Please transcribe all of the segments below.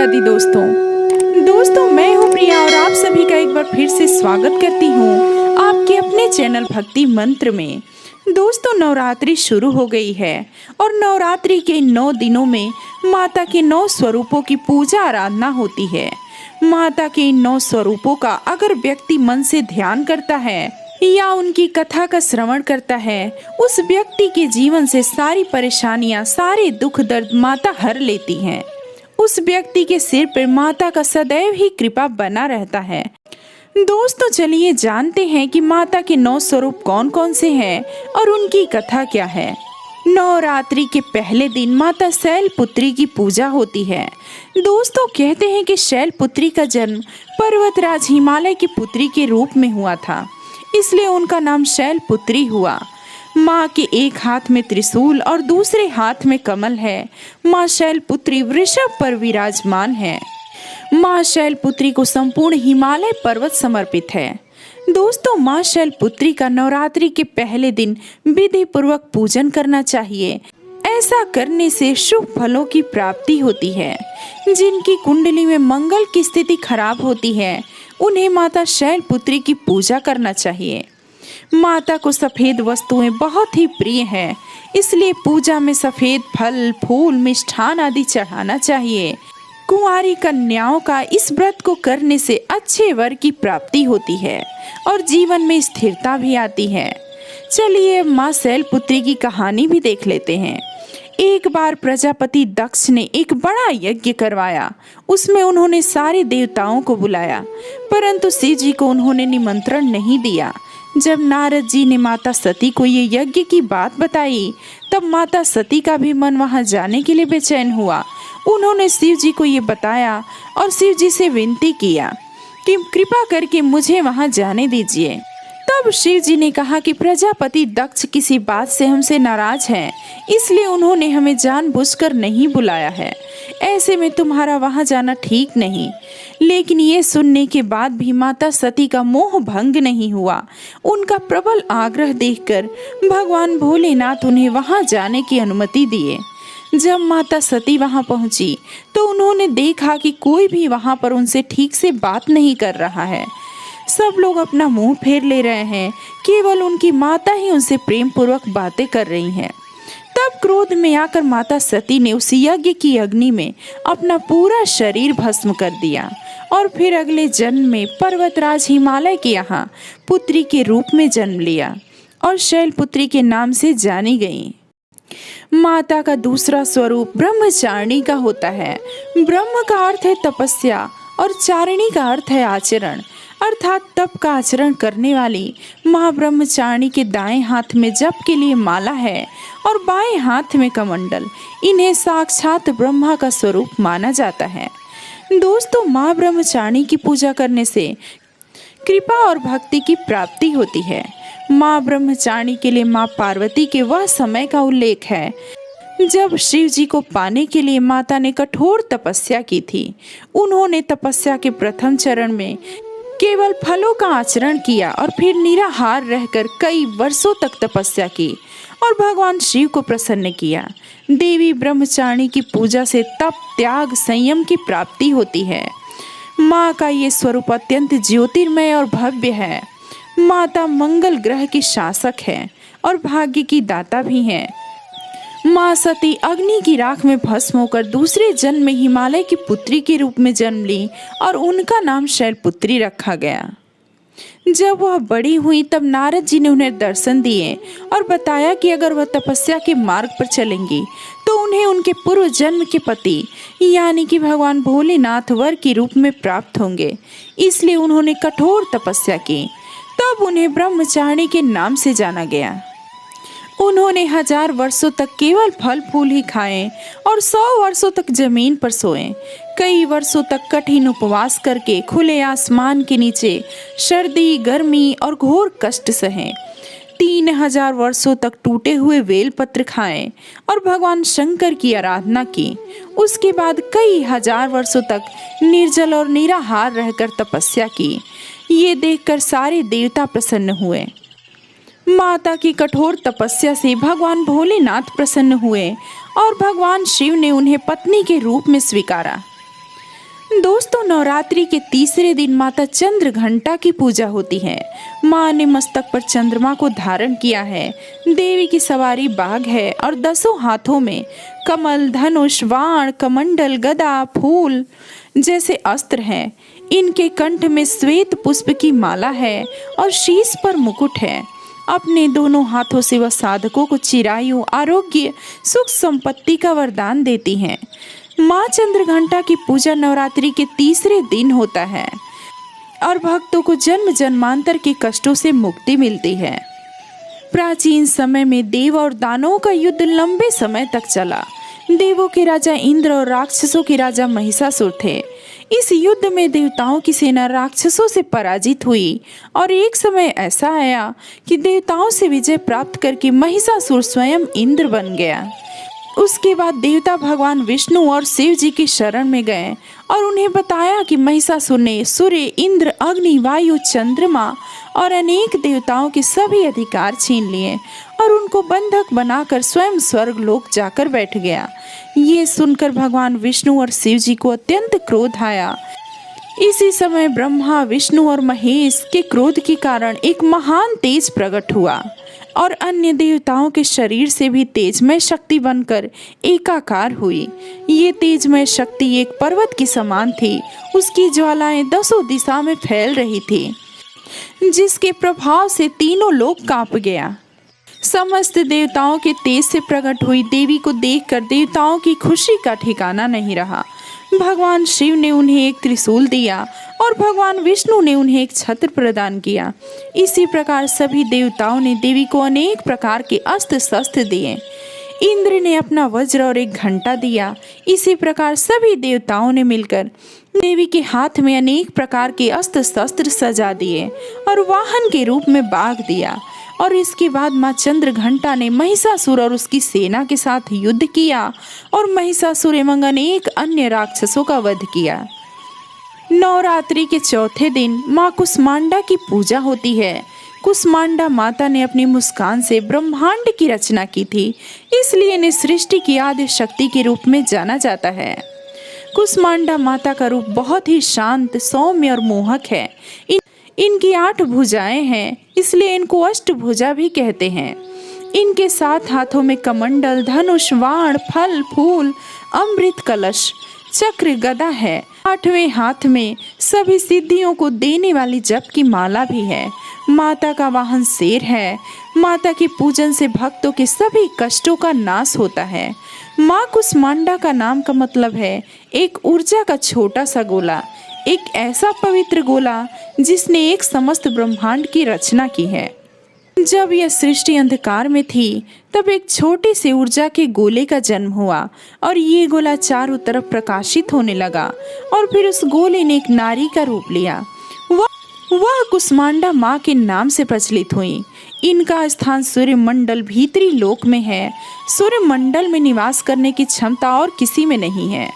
राधे दोस्तों मैं हूँ प्रिया और आप सभी का एक बार फिर से स्वागत करती हूँ आपके अपने चैनल भक्ति मंत्र में। दोस्तों, नवरात्रि शुरू हो गई है और नवरात्रि के 9 दिनों में माता के 9 स्वरूपों की पूजा आराधना होती है। माता के इन 9 स्वरूपों का अगर व्यक्ति मन से ध्यान करता है या उनकी कथा का श्रवण करता है, उस व्यक्ति के जीवन से सारी परेशानियां, सारे दुख दर्द माता हर लेती हैं। उस व्यक्ति के सिर पर माता का सदैव ही कृपा बना रहता है। दोस्तों, चलिए जानते हैं कि माता के 9 स्वरूप कौन कौन से हैं और उनकी कथा क्या है। नवरात्रि के पहले दिन माता शैलपुत्री की पूजा होती है। दोस्तों, कहते हैं कि शैलपुत्री का जन्म पर्वतराज हिमालय की पुत्री के रूप में हुआ था, इसलिए उनका नाम शैलपुत्री हुआ। माँ के एक हाथ में त्रिशूल और दूसरे हाथ में कमल है। माँ शैलपुत्री वृषभ पर विराजमान है। माँ शैलपुत्री को संपूर्ण हिमालय पर्वत समर्पित है। दोस्तों, माँ शैलपुत्री का नवरात्रि के पहले दिन विधि पूर्वक पूजन करना चाहिए। ऐसा करने से शुभ फलों की प्राप्ति होती है। जिनकी कुंडली में मंगल की स्थिति खराब होती है, उन्हें माता शैलपुत्री की पूजा करना चाहिए। माता को सफेद वस्तुएं बहुत ही प्रिय हैं, इसलिए पूजा में सफेद फल, फूल, मिष्ठान आदि चढ़ाना चाहिए। कुंवारी कन्याओं का इस व्रत को करने से अच्छे वर की प्राप्ति होती है और जीवन में स्थिरता भी आती है। चलिए माँ शैलपुत्री की कहानी भी देख लेते हैं। एक बार प्रजापति दक्ष ने एक बड़ा यज्ञ करवाया। उसमें उन्होंने सारे देवताओं को बुलाया, परंतु शिव जी को उन्होंने निमंत्रण नहीं दिया। जब नारद जी ने माता सती को ये यज्ञ की बात बताई, तब माता सती का भी मन वहां जाने के लिए बेचैन हुआ। उन्होंने शिव जी को ये बताया और शिव जी से विनती किया कि कृपा करके मुझे वहां जाने दीजिए। तब शिव जी ने कहा कि प्रजापति दक्ष किसी बात से हमसे नाराज हैं, इसलिए उन्होंने हमें जानबूझकर नहीं बुलाया है। ऐसे में तुम्हारा वहां जाना ठीक नहीं। लेकिन ये सुनने के बाद भी माता सती का मोह भंग नहीं हुआ। उनका प्रबल आग्रह देखकर भगवान भोलेनाथ उन्हें वहां जाने की अनुमति दिए। जब माता सती वहां पहुंची तो उन्होंने देखा कि कोई भी वहां पर उनसे ठीक से बात नहीं कर रहा है। सब लोग अपना मुंह फेर ले रहे हैं, केवल उनकी माता ही उनसे प्रेम पूर्वक बातें कर रही हैं। तब क्रोध में आकर माता सती ने उस यज्ञ की अग्नि में अपना पूरा शरीर भस्म कर दिया और फिर अगले जन्म में पर्वतराज हिमालय के यहाँ पुत्री के रूप में जन्म लिया और शैलपुत्री के नाम से जानी गई। माता का दूसरा स्वरूप ब्रह्मचारिणी का होता है। ब्रह्म का अर्थ है तपस्या और चारिणी का अर्थ है आचरण, अर्थात तप का आचरण करने वाली माँ ब्रह्मचारिणी के दाएं हाथ में जप के लिए माला है और बाएं हाथ में कमंडल। इन्हें साक्षात ब्रह्मा का स्वरूप माना जाता है। दोस्तों, माँ ब्रह्मचारिणी की पूजा करने से कृपा और भक्ति की प्राप्ति होती है। माँ ब्रह्मचारिणी के लिए माँ पार्वती के वह समय का उल्लेख है जब शिव जी को पाने के लिए माता ने कठोर तपस्या की थी। उन्होंने तपस्या के प्रथम चरण में केवल फलों का आचरण किया और फिर निराहार रहकर कई वर्षों तक तपस्या की और भगवान शिव को प्रसन्न किया। देवी ब्रह्मचारिणी की पूजा से तप, त्याग, संयम की प्राप्ति होती है। माँ का ये स्वरूप अत्यंत ज्योतिर्मय और भव्य है। माता मंगल ग्रह की शासक है और भाग्य की दाता भी है। माँ सती अग्नि की राख में भस्म होकर दूसरे जन्म में हिमालय की पुत्री के रूप में जन्म ली और उनका नाम शैलपुत्री रखा गया। जब वह बड़ी हुई तब नारद जी ने उन्हें दर्शन दिए और बताया कि अगर वह तपस्या के मार्ग पर चलेंगी तो उन्हें उनके पूर्व जन्म के पति यानी कि भगवान भोलेनाथ वर के रूप में प्राप्त होंगे। इसलिए उन्होंने कठोर तपस्या की। तब उन्हें ब्रह्मचारिणी के नाम से जाना गया। उन्होंने 1000 वर्षों तक केवल फल फूल ही खाए और 100 वर्षों तक जमीन पर सोए। कई वर्षों तक कठिन उपवास करके खुले आसमान के नीचे सर्दी, गर्मी और घोर कष्ट सहे। 3000 वर्षों तक टूटे हुए बेलपत्र खाए और भगवान शंकर की आराधना की। उसके बाद कई हजार वर्षों तक निर्जल और निराहार रहकर तपस्या की। ये देखकर सारे देवता प्रसन्न हुए। माता की कठोर तपस्या से भगवान भोलेनाथ प्रसन्न हुए और भगवान शिव ने उन्हें पत्नी के रूप में स्वीकारा। दोस्तों, नवरात्रि के तीसरे दिन माता चंद्र घंटा की पूजा होती है। माँ ने मस्तक पर चंद्रमा को धारण किया है। देवी की सवारी बाघ है और 10 हाथों में कमल, धनुष, बाण, कमंडल, गदा, फूल जैसे अस्त्र हैं। इनके कंठ में श्वेत पुष्प की माला है और शीश पर मुकुट है। अपने दोनों हाथों से वह साधकों को चिरायु, आरोग्य, सुख संपत्ति का वरदान देती हैं। माँ चंद्रघंटा की पूजा नवरात्रि के तीसरे दिन होता है और भक्तों को जन्म जन्मांतर के कष्टों से मुक्ति मिलती है। प्राचीन समय में देव और दानवों का युद्ध लंबे समय तक चला। देवों के राजा इंद्र और राक्षसों के राजा महिषासुर थे। इस युद्ध में देवताओं की सेना राक्षसों से पराजित हुई और एक समय ऐसा आया कि देवताओं से विजय प्राप्त करके महिषासुर स्वयं इंद्र बन गया। उसके बाद देवता भगवान विष्णु और शिव जी की शरण में गए और उन्हें बताया कि महिषासुर ने सूर्य, इंद्र, अग्नि, वायु, चंद्रमा और अनेक देवताओं के सभी अधिकार छीन लिए और उनको बंधक बनाकर स्वयं स्वर्ग लोक जाकर बैठ गया। ये सुनकर भगवान विष्णु और शिव जी को अत्यंत क्रोध आया। इसी समय ब्रह्मा, विष्णु और महेश के क्रोध के कारण एक महान तेज प्रकट हुआ और अन्य देवताओं के शरीर से भी तेजमय शक्ति बनकर एकाकार हुई। ये तेजमय शक्ति एक पर्वत के समान थी। उसकी ज्वालाएं 10 दिशा में फैल रही थी, जिसके प्रभाव से तीनों लोक कांप गया। समस्त देवताओं के तेज से प्रकट हुई देवी को देखकर देवताओं की खुशी का ठिकाना नहीं रहा। भगवान शिव ने उन्हें एक त्रिशूल दिया और भगवान विष्णु ने उन्हें एक छत्र प्रदान किया। इसी प्रकार सभी देवताओं ने देवी को अनेक प्रकार के अस्त्र शस्त्र दिए। इंद्र ने अपना वज्र और एक घंटा दिया। इसी प्रकार सभी देवताओं ने मिलकर देवी के हाथ में अनेक प्रकार के अस्त्र शस्त्र सजा दिए और वाहन के रूप में बाघ दिया। और इसके बाद माँ चंद्रघंटा ने महिषासुर और उसकी सेना के साथ युद्ध किया और महिषासुर एवं अनेक अन्य राक्षसों का वध किया। नवरात्रि के चौथे दिन माँ कुष्मांडा की पूजा होती है। कुष्मांडा माता ने अपनी मुस्कान से ब्रह्मांड की रचना की थी, इसलिए इन्हें सृष्टि की आदि शक्ति के रूप में जाना जाता है। कुष्मांडा माता का रूप बहुत ही शांत, सौम्य और मोहक है। इनकी 8 भुजाएं हैं, इसलिए इनको अष्टभुजा भी कहते हैं। इनके 7 हाथों में कमंडल, धनुष, बाण, फल, फूल, अमृत कलश, चक्र, गदा है। 8वें हाथ में सभी सिद्धियों को देने वाली जप की माला भी है। माता का वाहन शेर है। माता के पूजन से भक्तों के सभी कष्टों का नाश होता है। माँ कुष्मांडा का नाम का मतलब है एक ऊर्जा का छोटा सा गोला, एक ऐसा पवित्र गोला जिसने एक समस्त ब्रह्मांड की रचना की है। जब यह सृष्टि अंधकार में थी तब एक छोटी सी ऊर्जा के गोले का जन्म हुआ और ये गोला चारों तरफ प्रकाशित होने लगा और फिर उस गोले ने एक नारी का रूप लिया। वह कुष्मांडा माँ के नाम से प्रचलित हुई। इनका स्थान सूर्य मंडल भीतरी लोक में है। सूर्य मंडल में निवास करने की क्षमता और किसी में नहीं है।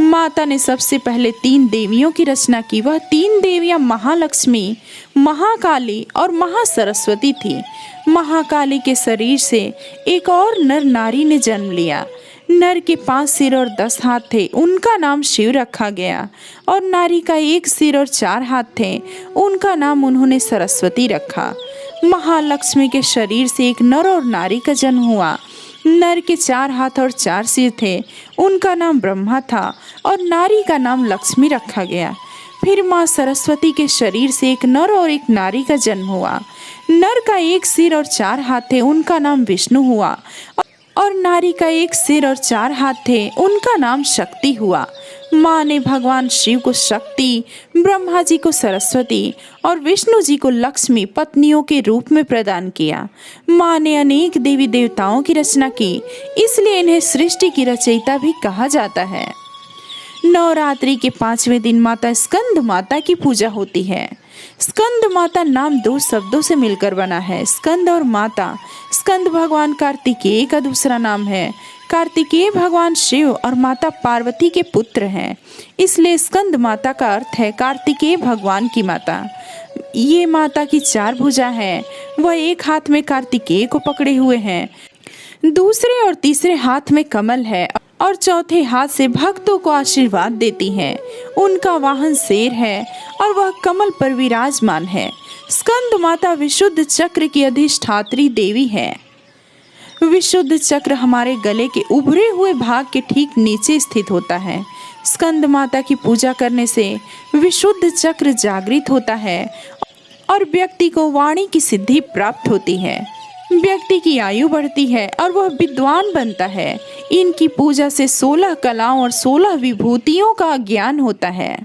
माता ने सबसे पहले 3 देवियों की रचना की। वह 3 देवियां महालक्ष्मी, महाकाली और महासरस्वती थी। महाकाली के शरीर से एक और नर नारी ने जन्म लिया। नर के 5 सिर और 10 हाथ थे, उनका नाम शिव रखा गया। और नारी का 1 सिर और 4 हाथ थे, उनका नाम उन्होंने सरस्वती रखा। महालक्ष्मी के शरीर से एक नर और नारी का जन्म हुआ। नर के 4 हाथ और 4 सिर थे, उनका नाम ब्रह्मा था और नारी का नाम लक्ष्मी रखा गया। फिर माँ सरस्वती के शरीर से एक नर और एक नारी का जन्म हुआ। नर का 1 सिर और 4 हाथ थे, उनका नाम विष्णु हुआ और नारी का 1 सिर और 4 हाथ थे, उनका नाम शक्ति हुआ। माँ ने भगवान शिव को शक्ति, ब्रह्मा जी को सरस्वती और विष्णु जी को लक्ष्मी पत्नियों के रूप में प्रदान किया। माँ ने अनेक देवी देवताओं की रचना की, इसलिए इन्हें सृष्टि की रचयिता भी कहा जाता है। नवरात्रि के 5वें दिन माता स्कंद माता की पूजा होती है। स्कंद माता नाम 2 शब्दों से मिलकर बना है, स्कंद और माता। स्कंद भगवान कार्तिकेय का दूसरा नाम है। कार्तिकेय भगवान शिव और माता पार्वती के पुत्र हैं, इसलिए स्कंद माता का अर्थ है कार्तिकेय भगवान की माता। ये माता की 4 भुजा है। वह एक हाथ में कार्तिकेय को पकड़े हुए हैं, दूसरे और तीसरे हाथ में कमल है और चौथे हाथ से भक्तों को आशीर्वाद देती हैं। उनका वाहन शेर है और वह कमल पर विराजमान है। स्कंद माता विशुद्ध चक्र की अधिष्ठात्री देवी है। विशुद्ध चक्र हमारे गले के उभरे हुए भाग के ठीक नीचे स्थित होता है। स्कंद माता की पूजा करने से विशुद्ध चक्र जागृत होता है और व्यक्ति को वाणी की सिद्धि प्राप्त होती है। व्यक्ति की आयु बढ़ती है और वह विद्वान बनता है। इनकी पूजा से 16 कलाओं और 16 विभूतियों का ज्ञान होता है।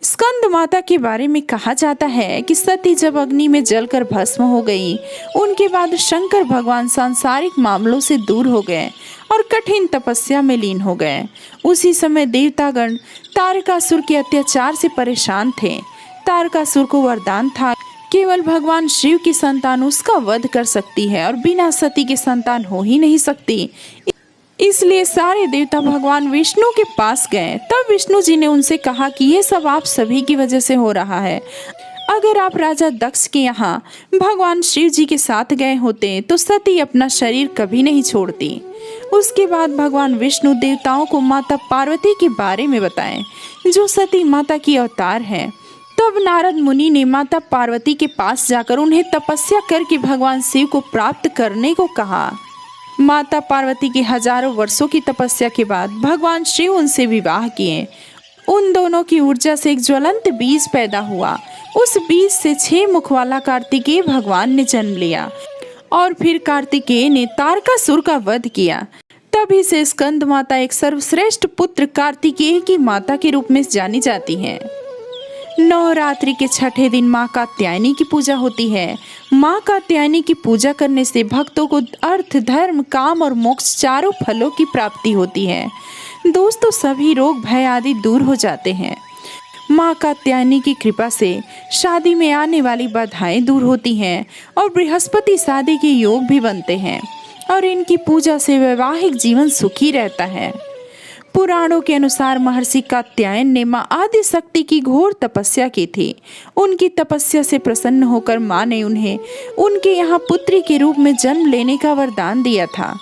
स्कंद माता के बारे में कहा जाता है कि सती जब अग्नि में जलकर भस्म हो गई, उनके बाद शंकर भगवान सांसारिक मामलों से दूर हो गए और कठिन तपस्या में लीन हो गए। उसी समय देवतागण तारकासुर के अत्याचार से परेशान थे। तारकासुर को वरदान था केवल भगवान शिव की संतान उसका वध कर सकती है और बिना सती के संतान हो ही नहीं सकती। इसलिए सारे देवता भगवान विष्णु के पास गए। तब विष्णु जी ने उनसे कहा कि ये सब आप सभी की वजह से हो रहा है। अगर आप राजा दक्ष के यहाँ भगवान शिव जी के साथ गए होते तो सती अपना शरीर कभी नहीं छोड़ती। उसके बाद भगवान विष्णु देवताओं को माता पार्वती के बारे में बताएं, जो सती माता की अवतार है। तब नारद मुनि ने माता पार्वती के पास जाकर उन्हें तपस्या करके भगवान शिव को प्राप्त करने को कहा। माता पार्वती की हजारों वर्षों की तपस्या के बाद भगवान शिव उनसे विवाह किए। उन दोनों की ऊर्जा से एक ज्वलंत बीज पैदा हुआ। उस बीज से 6 मुख वाला कार्तिकेय भगवान ने जन्म लिया और फिर कार्तिकेय ने तारकासुर का वध किया। तभी से स्कंद माता एक सर्वश्रेष्ठ पुत्र कार्तिकेय की माता के रूप में जानी जाती हैं। नवरात्रि के छठे दिन माँ कात्यायनी की पूजा होती है। माँ कात्यायनी की पूजा करने से भक्तों को अर्थ, धर्म, काम और मोक्ष चारों फलों की प्राप्ति होती है। दोस्तों, सभी रोग भय आदि दूर हो जाते हैं। माँ कात्यायनी की कृपा से शादी में आने वाली बाधाएं दूर होती हैं और बृहस्पति शादी के योग भी बनते हैं और इनकी पूजा से वैवाहिक जीवन सुखी रहता है। पुराणों के अनुसार महर्षि कात्यायन ने माँ आदि शक्ति की घोर तपस्या की थी। उनकी तपस्या से प्रसन्न होकर माँ ने उन्हें उनके यहाँ पुत्री के रूप में जन्म लेने का वरदान दिया था।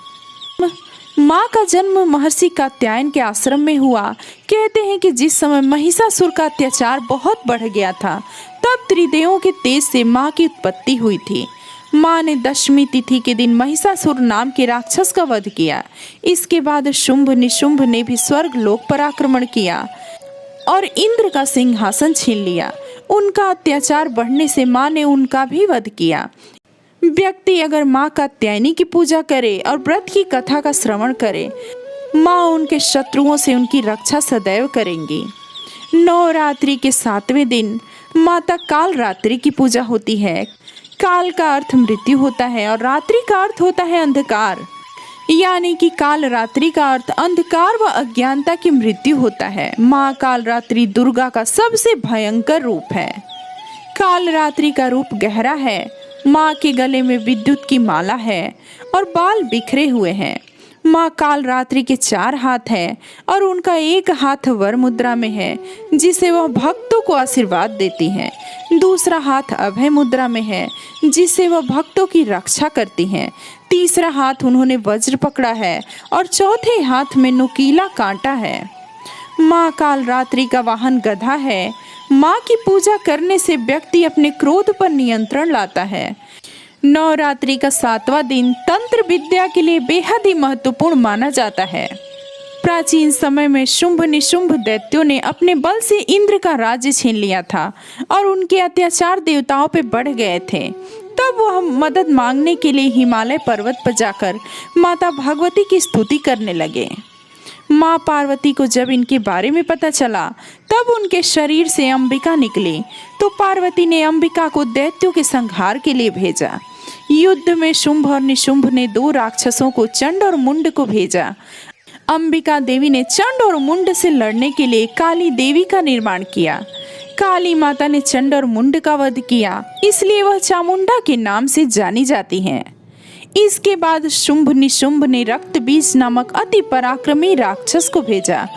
माँ का जन्म महर्षि कात्यायन के आश्रम में हुआ। कहते हैं कि जिस समय महिषासुर का अत्याचार बहुत बढ़ गया था, तब त्रिदेवों के तेज से माँ की उत्पत्ति हुई थी। माँ ने दशमी तिथि के दिन महिषासुर नाम के राक्षस का वध किया। इसके बाद शुंभ निशुंभ ने भी स्वर्ग लोक पर आक्रमण किया और इंद्र का सिंहासन छीन लिया। उनका अत्याचार बढ़ने से माँ ने उनका भी वध किया। व्यक्ति अगर माँ कात्यायनी की पूजा करे और व्रत की कथा का श्रवण करे, माँ उनके शत्रुओं से उनकी रक्षा सदैव करेंगी। नवरात्रि के 7वें दिन माता काल रात्रि की पूजा होती है। काल का अर्थ मृत्यु होता है और रात्रि का अर्थ होता है अंधकार, यानी कि काल रात्रि का अर्थ अंधकार व अज्ञानता की मृत्यु होता है। माँ काल रात्रि दुर्गा का सबसे भयंकर रूप है। काल रात्रि का रूप गहरा है। माँ के गले में विद्युत की माला है और बाल बिखरे हुए हैं। माँ काल रात्रि के 4 हाथ हैं और उनका एक हाथ वर मुद्रा में है, जिसे वह भक्तों को आशीर्वाद देती हैं। दूसरा हाथ अभय मुद्रा में है, जिससे वह भक्तों की रक्षा करती हैं। तीसरा हाथ उन्होंने वज्र पकड़ा है और चौथे हाथ में नुकीला कांटा है। माँ काल रात्रि का वाहन गधा है। माँ की पूजा करने से व्यक्ति अपने क्रोध पर नियंत्रण लाता है। नवरात्रि का 7वां दिन तंत्र विद्या के लिए बेहद ही महत्वपूर्ण माना जाता है। प्राचीन समय में शुंभ निशुंभ दैत्यों ने अपने बल से इंद्र का राज्य छीन लिया था और उनके अत्याचार देवताओं पर बढ़ गए थे। तब वह मदद मांगने के लिए हिमालय पर्वत पर जाकर माता भगवती की स्तुति करने लगे। माँ पार्वती को जब इनके बारे में पता चला, तब उनके शरीर से अंबिका निकली। तो पार्वती ने अंबिका को दैत्यों के संहार के लिए भेजा। युद्ध में शुंभ और निशुंभ ने 2 राक्षसों को चंड और मुंड को भेजा। अंबिका देवी ने चंड और मुंड से लड़ने के लिए काली देवी का निर्माण किया। काली माता ने चंड और मुंड का वध किया, इसलिए वह चामुंडा के नाम से जानी जाती हैं। इसके बाद शुंभ निशुंभ ने रक्त बीज नामक अति पराक्रमी राक्षस को भेजा।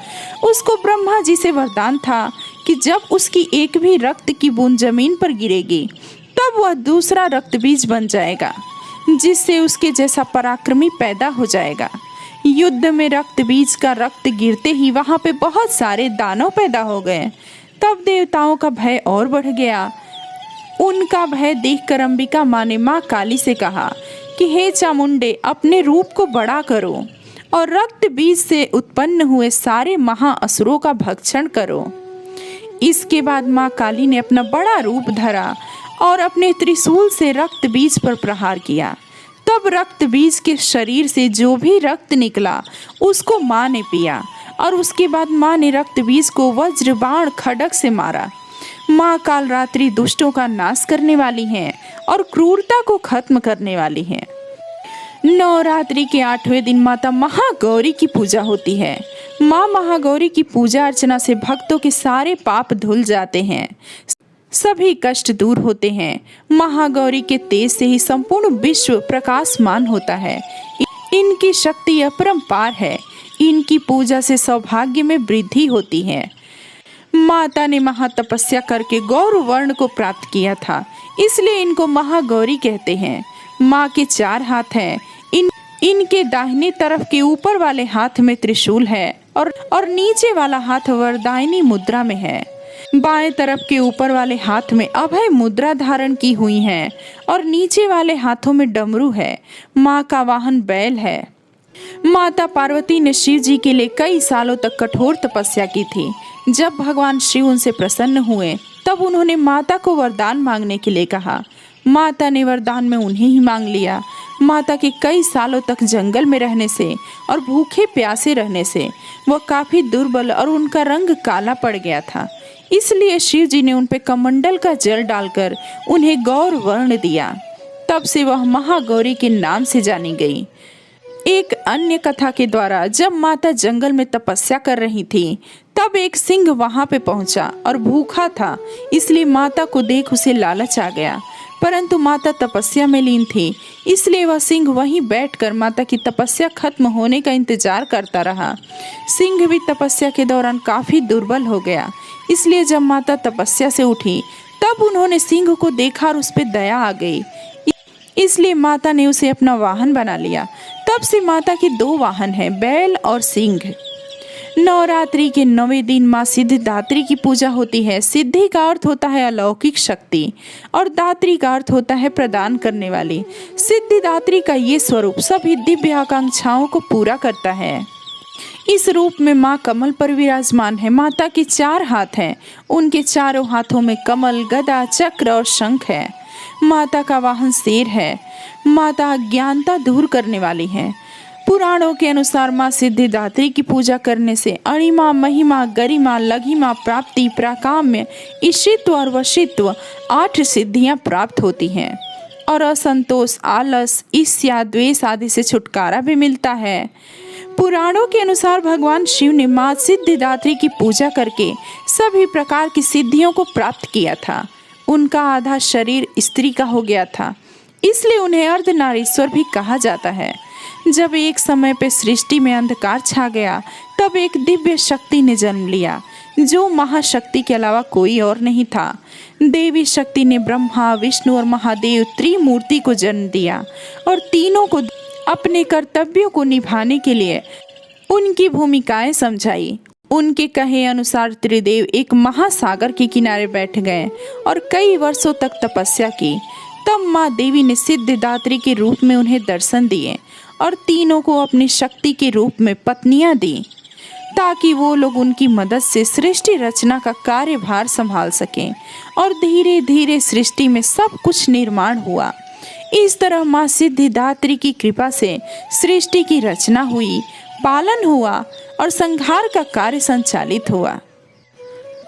उसको ब्रह्मा जी से वरदान था कि जब उसकी एक भी रक्त की बूंद जमीन पर गिरेगी, तब वह दूसरा रक्त बीज बन जाएगा, जिससे उसके जैसा पराक्रमी पैदा हो जाएगा। युद्ध में रक्त बीज का रक्त गिरते ही वहां पे बहुत सारे दानव पैदा हो गए। तब देवताओं का भय और बढ़ गया। उनका भय देखकर अंबिका माँ ने माँ काली से कहा कि हे चामुंडे, अपने रूप को बड़ा करो और रक्त बीज से उत्पन्न हुए सारे महाअसुरों का भक्षण करो। इसके बाद माँ काली ने अपना बड़ा रूप धरा और अपने त्रिशूल से रक्त बीज पर प्रहार किया। तब रक्त बीज के शरीर से जो भी रक्त निकला उसको माँ ने पिया और उसके बाद माँ ने रक्त बीज को वज्र बाण खड्ग से मारा। माँ कालरात्रि दुष्टों का नाश करने वाली हैं और क्रूरता को खत्म करने वाली हैं। नवरात्रि के 8वें दिन माता महागौरी की पूजा होती है। माँ महागौरी की पूजा अर्चना से भक्तों के सारे पाप धुल जाते हैं, सभी कष्ट दूर होते हैं। महागौरी के तेज से ही संपूर्ण विश्व प्रकाशमान होता है। इनकी शक्ति अपरंपार है। इनकी पूजा से सौभाग्य में वृद्धि होती है। माता ने महातपस्या करके गौर वर्ण को प्राप्त किया था, इसलिए इनको महागौरी कहते हैं। माँ के 4 हाथ हैं। इनके दाहिने तरफ के ऊपर वाले हाथ में त्रिशूल है और नीचे वाला हाथ वरदायिनी मुद्रा में है। बाएं तरफ के ऊपर वाले हाथ में अभय मुद्रा धारण की हुई है और नीचे वाले हाथों में डमरू है। माँ का वाहन बैल है। माता पार्वती ने शिव जी के लिए कई सालों तक कठोर तपस्या की थी। जब भगवान शिव उनसे प्रसन्न हुए तब उन्होंने माता को वरदान मांगने के लिए कहा। माता ने वरदान में उन्हें ही मांग लिया। माता के कई सालों तक जंगल में रहने से और भूखे प्यासे रहने से वह काफी दुर्बल और उनका रंग काला पड़ गया था। इसलिए शिव जी ने उन पे कमंडल का जल डालकर उन्हें गौर वर्ण दिया। तब से वह महागौरी के नाम से जानी गई। एक अन्य कथा के द्वारा जब माता जंगल में तपस्या कर रही थी तब एक सिंह वहां पे पहुंचा और भूखा था, इसलिए माता को देख उसे लालच आ गया। परंतु माता तपस्या में लीन थी, इसलिए वह सिंह वहीं बैठकर माता की तपस्या खत्म होने का इंतजार करता रहा। सिंह भी तपस्या के दौरान काफी दुर्बल हो गया, इसलिए जब माता तपस्या से उठी तब उन्होंने सिंह को देखा और उस पर दया आ गई, इसलिए माता ने उसे अपना वाहन बना लिया। तब से माता के 2 वाहन हैं, बैल और सिंह। नवरात्रि के 9वें दिन माँ सिद्धिदात्री की पूजा होती है। सिद्धि का अर्थ होता है अलौकिक शक्ति और दात्री का अर्थ होता है प्रदान करने वाली। सिद्धिदात्री का ये स्वरूप सभी दिव्य आकांक्षाओं को पूरा करता है। इस रूप में माँ कमल पर विराजमान है। माता के 4 हाथ हैं, उनके चारों हाथों में कमल, गदा, चक्र और शंख है। माता का वाहन शेर है। माता अज्ञानता दूर करने वाली है। पुराणों के अनुसार माँ सिद्धिदात्री की पूजा करने से अणिमा, महिमा, गरिमा, लघिमा, प्राप्ति, प्राकाम्य, ईशित्व और वशित्व 8 सिद्धियां प्राप्त होती हैं और असंतोष, आलस, ईर्ष्या, द्वेष आदि से छुटकारा भी मिलता है। पुराणों के अनुसार भगवान शिव ने माँ सिद्धिदात्री की पूजा करके सभी प्रकार की सिद्धियों को प्राप्त किया था। उनका आधा शरीर स्त्री का हो गया था, इसलिए उन्हें अर्धनारीश्वर भी कहा जाता है। जब एक समय पे सृष्टि में अंधकार छा गया तब एक दिव्य शक्ति ने जन्म लिया जो महाशक्ति के अलावा कोई और नहीं था। देवी शक्ति ने ब्रह्मा, विष्णु और महादेव त्रिमूर्ति को जन्म दिया और तीनों को अपने कर्तव्यों को निभाने के लिए उनकी भूमिकाएं समझाई। उनके कहे अनुसार त्रिदेव एक महासागर के किनारे बैठ गए और कई वर्षों तक तपस्या की। तब माँ देवी ने सिद्धिदात्री के रूप में उन्हें दर्शन दिए और तीनों को अपनी शक्ति के रूप में पत्नियां दी ताकि वो लोग उनकी मदद से सृष्टि रचना का कार्यभार संभाल सकें और धीरे धीरे सृष्टि में सब कुछ निर्माण हुआ। इस तरह माँ सिद्धिदात्री की कृपा से सृष्टि की रचना हुई, पालन हुआ और संहार का कार्य संचालित हुआ।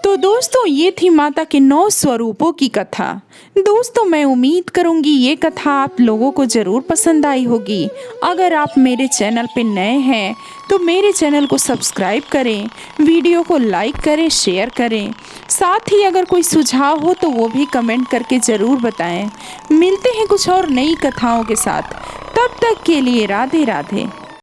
तो दोस्तों ये थी माता के 9 स्वरूपों की कथा। दोस्तों मैं उम्मीद करूंगी ये कथा आप लोगों को ज़रूर पसंद आई होगी। अगर आप मेरे चैनल पे नए हैं तो मेरे चैनल को सब्सक्राइब करें, वीडियो को लाइक करें, शेयर करें। साथ ही अगर कोई सुझाव हो तो वो भी कमेंट करके ज़रूर बताएं। मिलते हैं कुछ और नई कथाओं के साथ, तब तक के लिए राधे राधे।